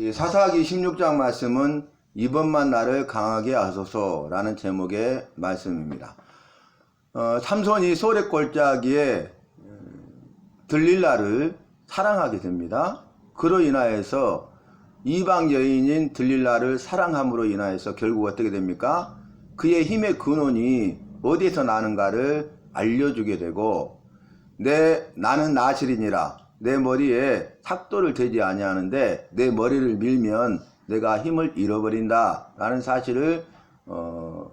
이 사사기 16장 말씀은 이번만 나를 강하게 하소서라는 제목의 말씀입니다. 삼손이 소래 골짜기에 들릴라를 사랑하게 됩니다. 그로 인하여서 이방 여인인 들릴라를 사랑함으로 인하여서 결국 어떻게 됩니까? 그의 힘의 근원이 어디에서 나는가를 알려주게 되고, 나는 나실이니라, 내 머리에 삭도를 대지 아니하는데 내 머리를 밀면 내가 힘을 잃어버린다 라는 사실을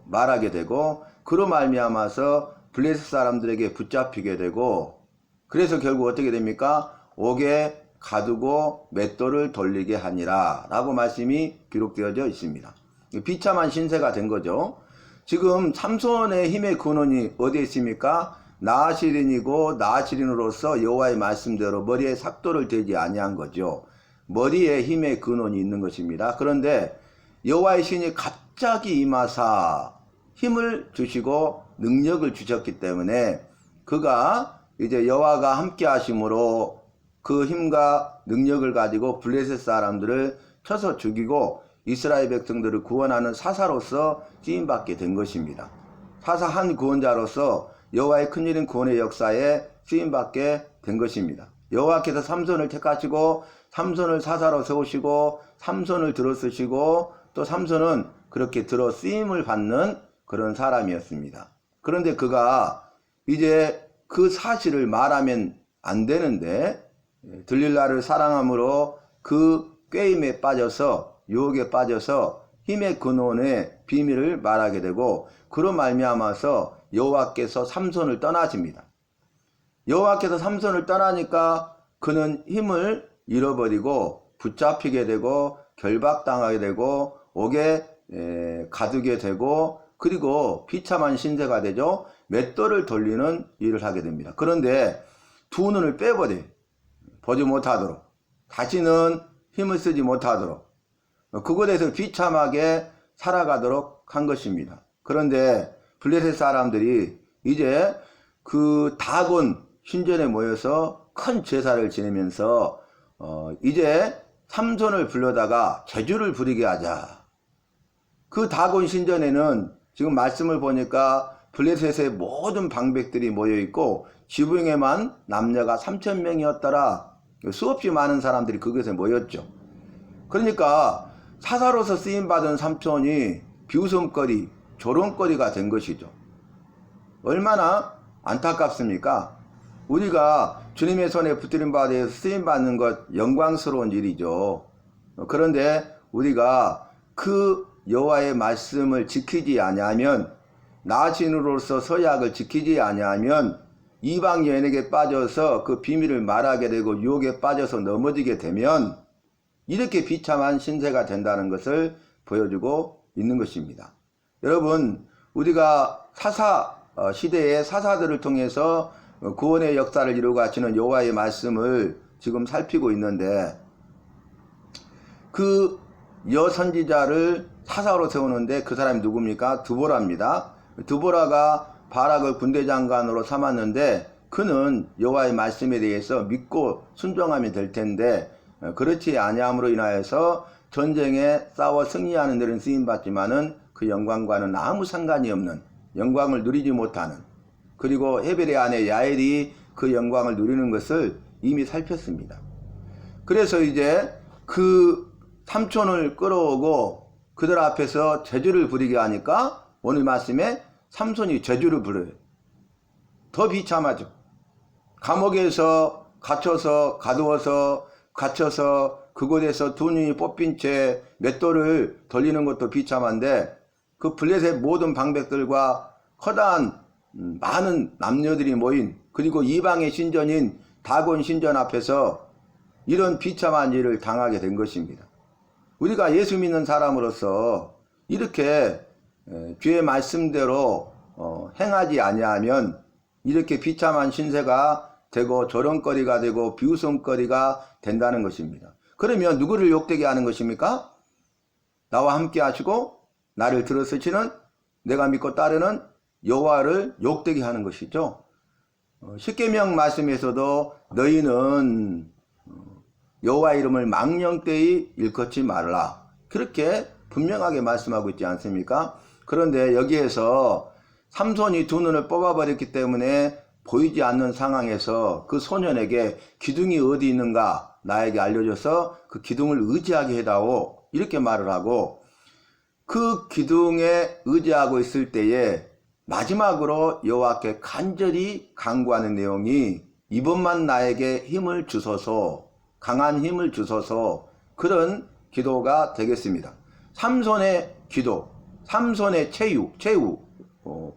말하게 되고, 그로 말미암아서 블레셋 사람들에게 붙잡히게 되고, 그래서 결국 어떻게 됩니까? 옥에 가두고 맷돌을 돌리게 하니라 라고 말씀이 기록되어져 있습니다. 비참한 신세가 된 거죠. 지금 삼손의 힘의 근원이 어디에 있습니까? 나아시린이고, 나아시린으로서 여호와의 말씀대로 머리에 삭도를 대지 아니한 거죠. 머리에 힘의 근원이 있는 것입니다. 그런데 여호와의 신이 갑자기 임하사 힘을 주시고 능력을 주셨기 때문에 그가 이제 여호와가 함께 하심으로 그 힘과 능력을 가지고 블레셋 사람들을 쳐서 죽이고 이스라엘 백성들을 구원하는 사사로서 쓰임받게 된 것입니다. 사사 한 구원자로서 여호와의 큰일인 구원의 역사에 쓰임받게 된 것입니다. 여호와께서 삼손을 택하시고 삼손을 사사로 세우시고 삼손을 들어쓰시고 또 삼손은 그렇게 들어 쓰임을 받는 그런 사람이었습니다. 그런데 그가 이제 그 사실을 말하면 안 되는데 들릴라를 사랑함으로 그 꾀임에 빠져서 유혹에 빠져서 힘의 근원의 비밀을 말하게 되고, 그로 말미암아서 여호와께서 삼손을 떠나십니다. 여호와께서 삼손을 떠나니까 그는 힘을 잃어버리고 붙잡히게 되고 결박당하게 되고 옥에 가두게 되고, 그리고 비참한 신세가 되죠. 맷돌을 돌리는 일을 하게 됩니다. 그런데 두 눈을 빼버려요. 보지 못하도록, 다시는 힘을 쓰지 못하도록, 그곳에서 비참하게 살아가도록 한 것입니다. 그런데 블레셋 사람들이 이제 그 다곤 신전에 모여서 큰 제사를 지내면서 이제 삼손을 불러다가 제주를 부리게 하자. 그 다곤 신전에는 지금 말씀을 보니까 블레셋의 모든 방백들이 모여있고 지붕에만 남녀가 3,000명이었더라. 수없이 많은 사람들이 그곳에 모였죠. 그러니까 사사로서 쓰임받은 삼손이 비웃음거리, 조롱거리가 된 것이죠. 얼마나 안타깝습니까? 우리가 주님의 손에 붙들린 바에 대해서 쓰임받는 것 영광스러운 일이죠. 그런데 우리가 그 여호와의 말씀을 지키지 아니하면, 나신으로서 서약을 지키지 아니하면 이방 여인에게 빠져서 그 비밀을 말하게 되고 유혹에 빠져서 넘어지게 되면 이렇게 비참한 신세가 된다는 것을 보여주고 있는 것입니다. 여러분, 우리가 사사 시대의 사사들을 통해서 구원의 역사를 이루고 가시는 여호와의 말씀을 지금 살피고 있는데, 그 여선지자를 사사로 세우는데 그 사람이 누굽니까? 드보라입니다. 드보라가 바락을 군대장관으로 삼았는데 그는 여호와의 말씀에 대해서 믿고 순종하면 될 텐데 그렇지 아니함으로 인하여서 전쟁에 싸워 승리하는 데는 쓰임받지만은 그 영광과는 아무 상관이 없는, 영광을 누리지 못하는, 그리고 헤벨의 아내 야엘이 그 영광을 누리는 것을 이미 살폈습니다. 그래서 이제 그 삼손을 끌어오고 그들 앞에서 제주를 부리게 하니까 오늘 말씀에 삼손이 제주를 부려요. 더 비참하죠. 감옥에서 갇혀서 갇혀서 그곳에서 두 눈이 뽑힌 채 맷돌을 돌리는 것도 비참한데, 그 블레셋 모든 방백들과 커다란 많은 남녀들이 모인, 그리고 이방의 신전인 다곤 신전 앞에서 이런 비참한 일을 당하게 된 것입니다. 우리가 예수 믿는 사람으로서 이렇게 주의 말씀대로 행하지 아니하면 이렇게 비참한 신세가 되고 조롱거리가 되고 비웃음거리가 된다는 것입니다. 그러면 누구를 욕되게 하는 것입니까? 나와 함께 하시고 나를 들어쓰시는, 내가 믿고 따르는 여호와를 욕되게 하는 것이죠. 십계명 말씀에서도 너희는 여호와 이름을 망령되이 일컫지 말라. 그렇게 분명하게 말씀하고 있지 않습니까? 그런데 여기에서 삼손이 두 눈을 뽑아버렸기 때문에 보이지 않는 상황에서 그 소년에게 기둥이 어디 있는가 나에게 알려줘서 그 기둥을 의지하게 해다오, 이렇게 말을 하고, 그 기둥에 의지하고 있을 때에 마지막으로 여호와께 간절히 간구하는 내용이 이번만 나에게 힘을 주소서, 강한 힘을 주소서, 그런 기도가 되겠습니다. 삼손의 기도, 삼손의 최후,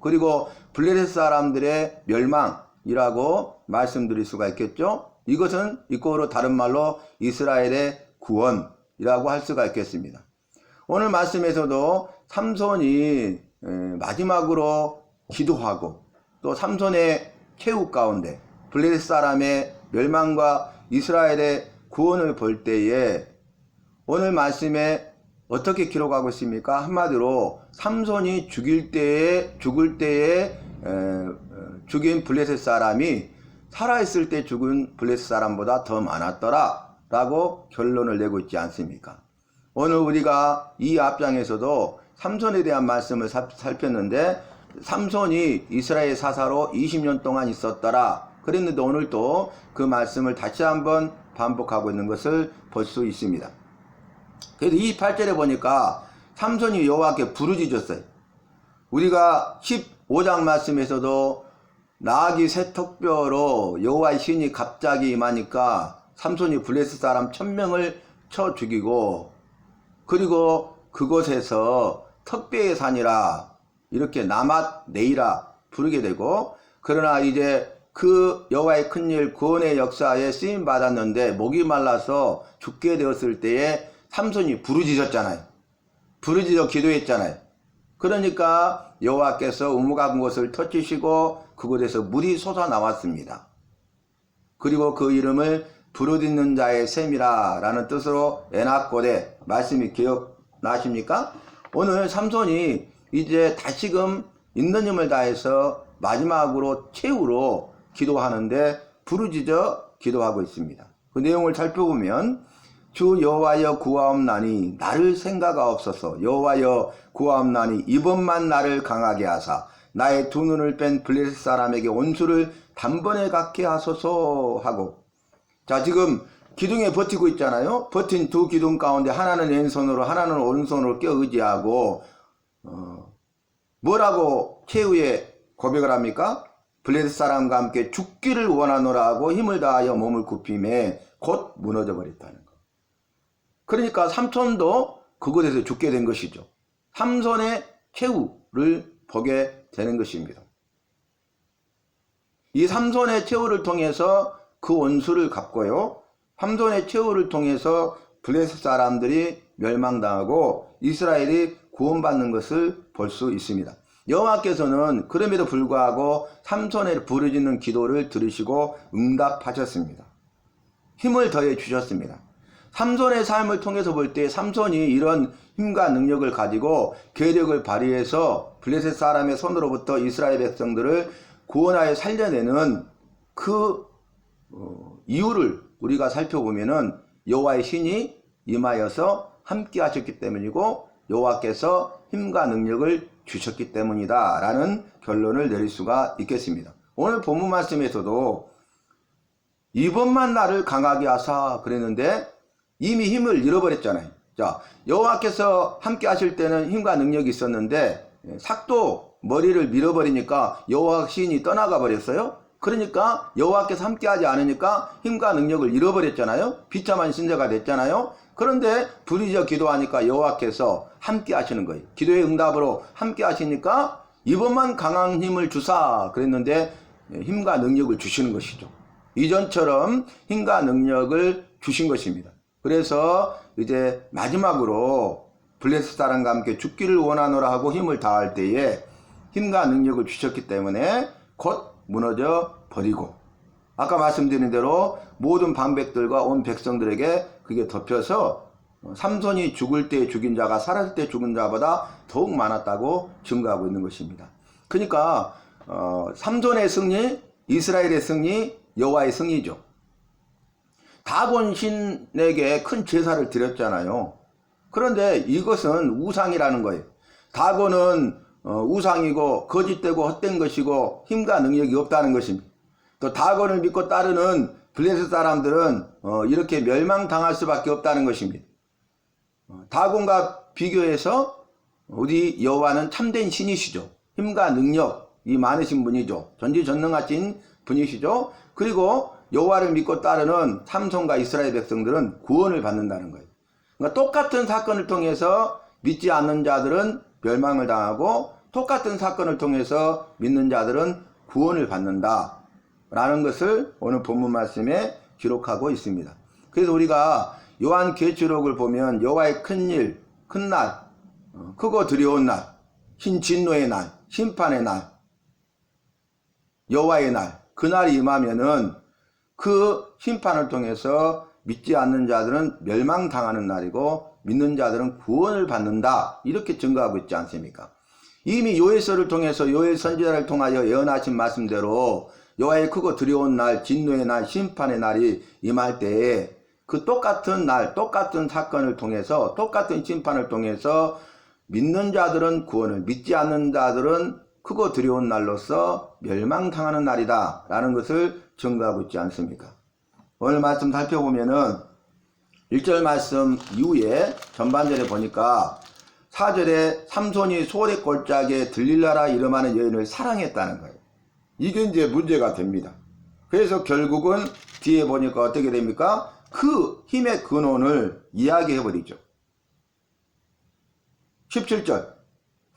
그리고 블레셋 사람들의 멸망이라고 말씀드릴 수가 있겠죠. 이것은 이꼬로 다른 말로 이스라엘의 구원이라고 할 수가 있겠습니다. 오늘 말씀에서도 삼손이 마지막으로 기도하고 또 삼손의 최후 가운데 블레셋 사람의 멸망과 이스라엘의 구원을 볼 때에 오늘 말씀에 어떻게 기록하고 있습니까? 한마디로 삼손이 죽을 때에 죽인 블레셋 사람이 살아있을 때 죽은 블레셋 사람보다 더 많았더라 라고 결론을 내고 있지 않습니까? 오늘 우리가 이 앞장에서도 삼손에 대한 말씀을 살폈는데, 삼손이 이스라엘 사사로 20년 동안 있었더라 그랬는데 오늘 또 그 말씀을 다시 한번 반복하고 있는 것을 볼 수 있습니다. 그래서 28절에 보니까 삼손이 여호와께 부르짖었어요. 우리가 15장 말씀에서도 나귀 새 턱뼈로 여호와의 신이 갑자기 임하니까 삼손이 블레셋 사람 1000명을 쳐 죽이고, 그리고 그곳에서 턱뼈의 산이라 이렇게 나맛 네이라 부르게 되고, 그러나 이제 그 여호와의 큰일 구원의 역사에 쓰임 받았는데 목이 말라서 죽게 되었을 때에 삼손이 부르짖었잖아요. 부르짖어 기도했잖아요. 그러니까 여호와께서 우묵한 곳을 터치시고 그곳에서 물이 솟아나왔습니다. 그리고 그 이름을 부르짖는 자의 셈이라 라는 뜻으로 에낙고레, 말씀이 기억나십니까? 오늘 삼손이 이제 다시금 있는 힘을 다해서 마지막으로 최후로 기도하는데 부르짖어 기도하고 있습니다. 그 내용을 살펴보면 주 여호와여 구하옵나니 나를 생각하옵소서. 여호와여 구하옵나니 이번만 나를 강하게 하사 나의 두 눈을 뺀 블레셋 사람에게 온수를 단번에 갖게 하소서 하고, 자, 지금 기둥에 버티고 있잖아요. 버틴 두 기둥 가운데 하나는 왼손으로 하나는 오른손으로 껴 의지하고 뭐라고 최후에 고백을 합니까? 블레셋 사람과 함께 죽기를 원하노라 하고 힘을 다하여 몸을 굽힘에 곧 무너져 버렸다는 것. 그러니까 삼손도 그곳에서 죽게 된 것이죠. 삼손의 최후를 보게 되는 것입니다. 이 삼손의 최후를 통해서 그 원수를 갚고요, 삼손의 최후를 통해서 블레셋 사람들이 멸망당하고 이스라엘이 구원받는 것을 볼 수 있습니다. 여호와께서는 그럼에도 불구하고 삼손의 부르짖는 기도를 들으시고 응답하셨습니다. 힘을 더해 주셨습니다. 삼손의 삶을 통해서 볼 때 삼손이 이런 힘과 능력을 가지고 계력을 발휘해서 블레셋 사람의 손으로부터 이스라엘 백성들을 구원하여 살려내는 그 이유를 우리가 살펴보면은 여호와의 신이 임하여서 함께 하셨기 때문이고 여호와께서 힘과 능력을 주셨기 때문이다 라는 결론을 내릴 수가 있겠습니다. 오늘 본문 말씀에서도 이번만 나를 강하게 하사 그랬는데 이미 힘을 잃어버렸잖아요. 자, 여호와께서 함께 하실 때는 힘과 능력이 있었는데 삭도 머리를 밀어버리니까 여호와 신이 떠나가 버렸어요. 그러니까 여호와께서 함께하지 않으니까 힘과 능력을 잃어버렸잖아요. 비참한 신세가 됐잖아요. 그런데 부르짖어 기도하니까 여호와께서 함께 하시는 거예요. 기도의 응답으로 함께 하시니까 이번만 강한 힘을 주사 그랬는데 힘과 능력을 주시는 것이죠. 이전처럼 힘과 능력을 주신 것입니다. 그래서 이제 마지막으로 블레셋 사람과 함께 죽기를 원하노라 하고 힘을 다할 때에 힘과 능력을 주셨기 때문에 곧 무너져 버리고, 아까 말씀드린 대로 모든 방백들과 온 백성들에게 그게 덮여서 삼손이 죽을 때 죽인 자가 살았을 때 죽은 자보다 더욱 많았다고 증거하고 있는 것입니다. 그러니까 삼손의 승리, 이스라엘의 승리, 여호와의 승리죠. 다곤 신에게 큰 제사를 드렸잖아요. 그런데 이것은 우상이라는 거예요. 다곤은 우상이고 거짓되고 헛된 것이고 힘과 능력이 없다는 것입니다. 또 다곤을 믿고 따르는 블레셋 사람들은 이렇게 멸망당할 수밖에 없다는 것입니다. 다곤과 비교해서 우리 여호와는 참된 신이시죠. 힘과 능력이 많으신 분이죠. 전지전능하신 분이시죠. 그리고 여호와를 믿고 따르는 삼손과 이스라엘 백성들은 구원을 받는다는 거예요. 그러니까 똑같은 사건을 통해서 믿지 않는 자들은 멸망을 당하고 똑같은 사건을 통해서 믿는 자들은 구원을 받는다 라는 것을 오늘 본문 말씀에 기록하고 있습니다. 그래서 우리가 요한계시록을 보면 여호와의 큰일, 큰날, 크고 두려운 날, 흰 진노의 날, 심판의 날, 여호와의 날, 그날이 임하면은 그 심판을 통해서 믿지 않는 자들은 멸망당하는 날이고 믿는 자들은 구원을 받는다, 이렇게 증거하고 있지 않습니까? 이미 요엘서를 통해서 요엘 선지자를 통하여 예언하신 말씀대로 여호와의 크고 두려운 날, 진노의 날, 심판의 날이 임할 때에 그 똑같은 날, 똑같은 사건을 통해서, 똑같은 심판을 통해서 믿는 자들은 구원을, 믿지 않는 자들은 크고 두려운 날로서 멸망당하는 날이다 라는 것을 증거하고 있지 않습니까? 오늘 말씀 살펴보면은 1절 말씀 이후에 전반절에 보니까 4절에 삼손이 소래 골짜기에 들릴라라 이름하는 여인을 사랑했다는 거예요. 이게 이제 문제가 됩니다. 그래서 결국은 뒤에 보니까 어떻게 됩니까? 그 힘의 근원을 이야기해버리죠. 17절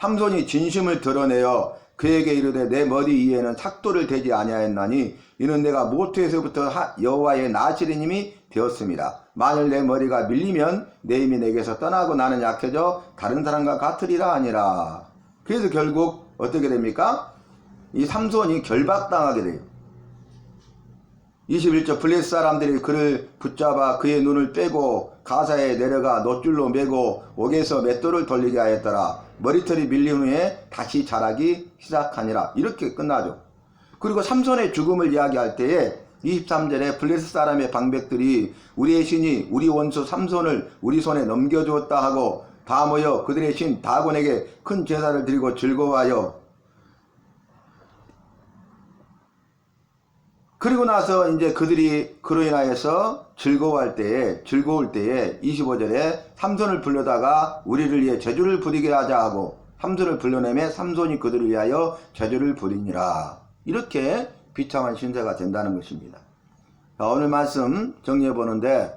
삼손이 진심을 드러내어 그에게 이르되 내 머리 위에는 삭도를 대지 아니하였나니 이는 내가 모태에서부터 여호와의 나시리님이 되었습니다. 만일 내 머리가 밀리면 내 힘이 내게서 떠나고 나는 약해져 다른 사람과 같으리라 하니라. 그래서 결국 어떻게 됩니까? 이 삼손이 결박당하게 돼요. 21절 블레셋 사람들이 그를 붙잡아 그의 눈을 빼고 가사에 내려가 놋줄로 매고 옥에서 맷돌을 돌리게 하였더라. 머리털이 밀린 후에 다시 자라기 시작하니라. 이렇게 끝나죠. 그리고 삼손의 죽음을 이야기할 때에 23절에 블레셋 사람의 방백들이 우리의 신이 우리 원수 삼손을 우리 손에 넘겨주었다 하고 다 모여 그들의 신 다곤에게 큰 제사를 드리고 즐거워하여, 그리고 나서 이제 그들이 그로 인하여서 즐거울 때에 25절에 삼손을 불러다가 우리를 위해 제주를 부리게 하자 하고 삼손을 불러내매 삼손이 그들을 위하여 제주를 부리니라. 이렇게 비참한 신세가 된다는 것입니다. 자, 오늘 말씀 정리해 보는데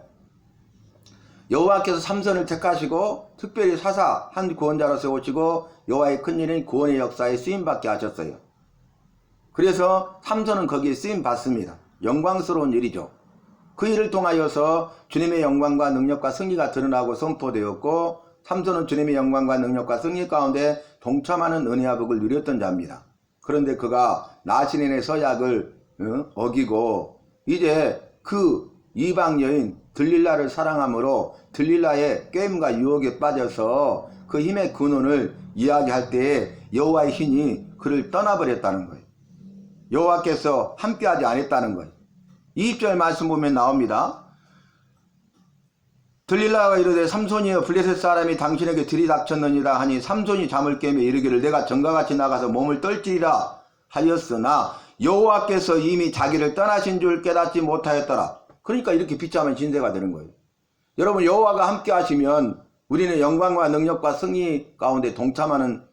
여호와께서 삼손을 택하시고 특별히 사사 한 구원자로 세우시고 여호와의 큰일인 구원의 역사에 쓰임받게 하셨어요. 그래서 삼손은 거기에 쓰임 받습니다. 영광스러운 일이죠. 그 일을 통하여서 주님의 영광과 능력과 승리가 드러나고 선포되었고 삼손은 주님의 영광과 능력과 승리 가운데 동참하는 은혜와 복을 누렸던 자입니다. 그런데 그가 나시린의 서약을 어기고 이제 그 이방 여인 들릴라를 사랑함으로 들릴라의 게임과 유혹에 빠져서 그 힘의 근원을 이야기할 때에 여호와의 신이 그를 떠나버렸다는 거예요. 여호와께서 함께하지 않았다는 거예요. 20절 말씀 보면 나옵니다. 들릴라가 이르되 삼손이여 블레셋 사람이 당신에게 들이닥쳤느니라 하니 삼손이 잠을 깨며 이르기를 내가 전과같이 나가서 몸을 떨지리라 하였으나 여호와께서 이미 자기를 떠나신 줄 깨닫지 못하였더라. 그러니까 이렇게 비참한 신세가 되는 거예요. 여러분, 여호와가 함께 하시면 우리는 영광과 능력과 승리 가운데 동참하는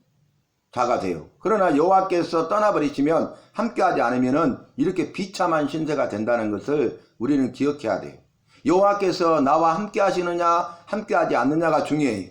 자가 돼요. 그러나 여호와께서 떠나버리시면 함께하지 않으면 이렇게 비참한 신세가 된다는 것을 우리는 기억해야 돼요. 여호와께서 나와 함께 하시느냐 함께하지 않느냐가 중요해요.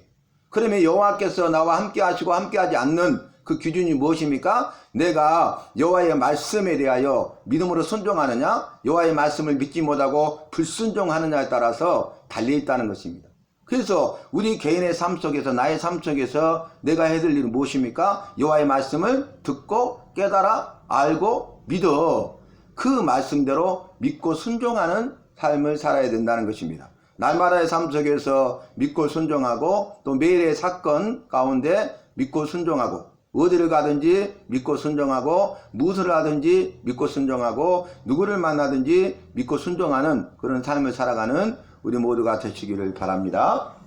그러면 여호와께서 나와 함께 하시고 함께하지 않는 그 기준이 무엇입니까? 내가 여호와의 말씀에 대하여 믿음으로 순종하느냐, 여호와의 말씀을 믿지 못하고 불순종하느냐에 따라서 달려있다는 것입니다. 그래서 우리 개인의 삶 속에서, 나의 삶 속에서 내가 해야 될 일은 무엇입니까? 여호와의 말씀을 듣고 깨달아 알고 믿어 그 말씀대로 믿고 순종하는 삶을 살아야 된다는 것입니다. 날마다의 삶 속에서 믿고 순종하고 또 매일의 사건 가운데 믿고 순종하고 어디를 가든지 믿고 순종하고 무엇을 하든지 믿고 순종하고 누구를 만나든지 믿고 순종하는 그런 삶을 살아가는 우리 모두가 되시기를 바랍니다.